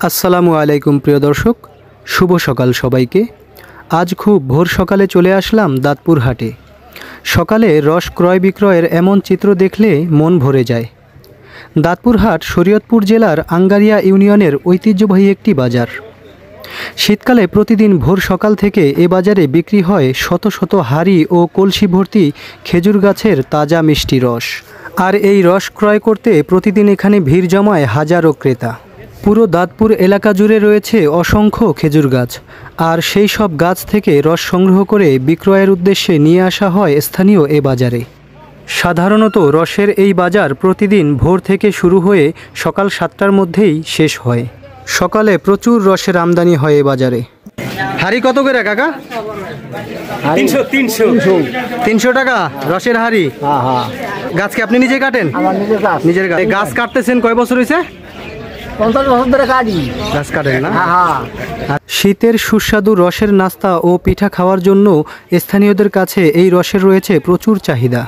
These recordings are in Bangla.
আসসালামু আলাইকুম প্রিয় দর্শক, শুভ সকাল সবাইকে। আজ খুব ভোর সকালে চলে আসলাম দাঁতপুর হাটে। সকালে রস ক্রয় বিক্রয়ের এমন চিত্র দেখলে মন ভরে যায়। দাঁতপুর হাট শরীয়তপুর জেলার আঙ্গারিয়া ইউনিয়নের ঐতিহ্যবাহী একটি বাজার। শীতকালে প্রতিদিন ভোর সকাল থেকে এ বাজারে বিক্রি হয় শত শত হাড়ি ও কলসি ভর্তি খেজুর গাছের তাজা মিষ্টি রস। আর এই রস ক্রয় করতে প্রতিদিন এখানে ভিড় জমায় হাজারো ক্রেতা। পুরো দাঁতপুর এলাকা জুড়ে রয়েছে অসংখ্য খেজুর গাছ, আর সেই সব গাছ থেকে রস সংগ্রহ করে বিক্রয়ের উদ্দেশ্যে নিয়ে আসা হয় স্থানীয় এ বাজারে। সাধারণত রসের এই বাজার প্রতিদিন ভোর থেকে শুরু হয়ে সকাল 7টার মধ্যেই শেষ হয়। সকালে প্রচুর রসের আমদানি হয় এ বাজারে। হাড়ি কত করে কাকা? 300 টাকা রসের হাড়ি। গাছ কি আপনি নিজে কাটেন? নিজের গাছ কাটতেছেন কয় বছর হয়েছে? 50 বছর ধরে কাটি। গাছ কাটেন না? শীতের সুস্বাদু রসের নাস্তা ও পিঠা খাওয়ার জন্য স্থানীয়দের কাছে এই রসের রয়েছে প্রচুর চাহিদা।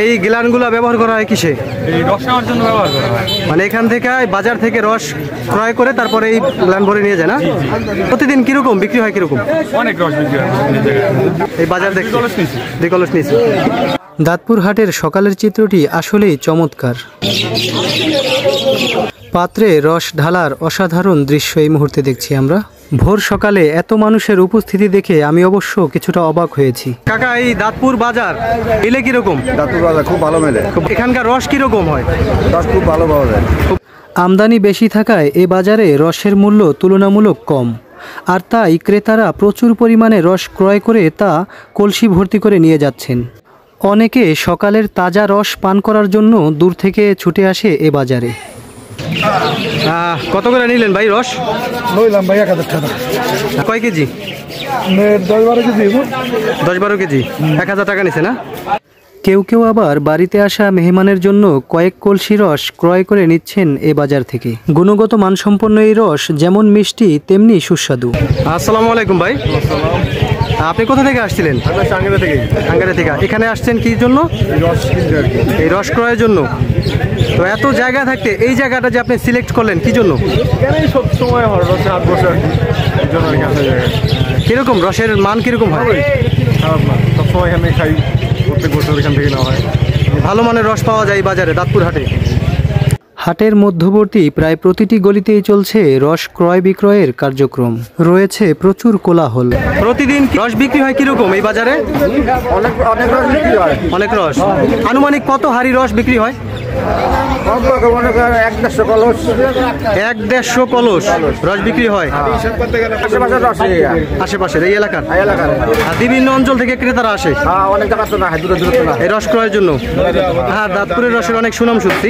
এই গ্লানগুলো ব্যবহার করা হয় কিসে? এই রস নেওয়ার জন্য ব্যবহার করা হয়। মানে এখান থেকে বাজার থেকে রস ক্রয় করে তারপরে এই গ্লান ভরে নিয়ে যায় না? প্রতিদিন কিরকম বিক্রি হয়? কিরকম? অনেক রস বিক্রি হয় এই বাজার দেখে। 2 কলস নিয়েছি। দাঁতপুর হাটের সকালের চিত্রটি আসলেই চমৎকার। পাত্রে রস ঢালার অসাধারণ দৃশ্য এই মুহূর্তে দেখছি আমরা। ভোর সকালে এত মানুষের উপস্থিতি দেখে আমি অবশ্য কিছুটা অবাক হয়েছি। কাকা, এই দাঁতপুর বাজার এলে কিরকম? দাঁতপুর বাজার খুব ভালো মেলে। এখানকার রস কিরকম হয়? রস খুব ভালো পাওয়া যায়। আমদানি বেশি থাকায় এ বাজারে রসের মূল্য তুলনামূলক কম, আর তাই ক্রেতারা প্রচুর পরিমাণে রস ক্রয় করে তা কলসি ভর্তি করে নিয়ে যাচ্ছেন। অনেকে সকালের তাজা রস পান করার জন্য দূর থেকে ছুটে আসে এ বাজারে। কত করে নিলেন ভাই রস? লইলাম ভাই 1000 টাকা। কয় কেজি? 10-12 কেজি। 10-12 কেজি। 1000 টাকা নিছে না? কেউ কেউ আবার বাড়িতে আসা মেহমানের জন্য কয়েক কলসি রস ক্রয় করে নিচ্ছেন এ বাজার থেকে। গুণগত মানসম্পন্ন এই রস যেমন মিষ্টি তেমনি সুস্বাদু। আসসালামু আলাইকুম ভাই। আপনি কোথা থেকে আসছিলেন? আঙ্গারিয়া থেকে। এখানে আসছেন কি জন্য? এই রস ক্রয়ের জন্য। তো এত জায়গা থাকতে এই জায়গাটা যে আপনি সিলেক্ট করলেন কি জন্য? কিরকম রসের মান কিরকম হয়? সবসময় এখানে খাই, প্রত্যেক বছর এখান থেকে নেওয়া হয়। ভালো মানের রস পাওয়া যায় বাজারে দাঁতপুর হাটে। হাটের মধ্যবর্তী প্রায় প্রতিটি গলিতেই চলছে রস ক্রয় বিক্রয়ের কার্যক্রম। রয়েছে প্রচুর কোলাহল। প্রতিদিন রস বিক্রি হয় কিরকম এই বাজারে? অনেক রস বিক্রি হয়। অনেক রস। আনুমানিক কত হাড়ি রস বিক্রি হয়? 1-150 কলস। 1-150 কলস রস বিক্রি হয় আশেপাশের এই এলাকার। আর বিভিন্ন অঞ্চল থেকে ক্রেতারা আসে অনেক জায়গা তো না, দূরে দূরে না, এই রস ক্রয়ের জন্য। হ্যাঁ, দাঁতপুরের রসের অনেক সুনাম শুনছি।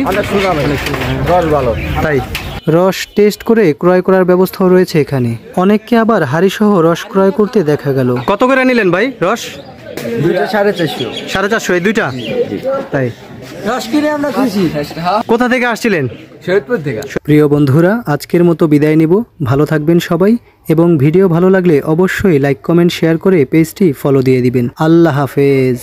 রস ভালো, তাই রস টেস্ট করে ক্রয় করার ব্যবস্থাও রয়েছে এখানে। অনেককে আবার হাড়ি সহ রস ক্রয় করতে দেখা গেল। কত করে নিলেন ভাই রস? 450। 450 এই দুইটা? তাই রস কিনে আমরা খুশি। কোথা থেকে আসছিলেন? শরীয়তপুর থেকে। প্রিয় বন্ধুরা, আজকের মতো বিদায় নিব। ভালো থাকবেন সবাই, এবং ভিডিও ভালো লাগলে অবশ্যই লাইক কমেন্ট শেয়ার করে পেজটি ফলো দিয়ে দিবেন। আল্লাহ হাফেজ।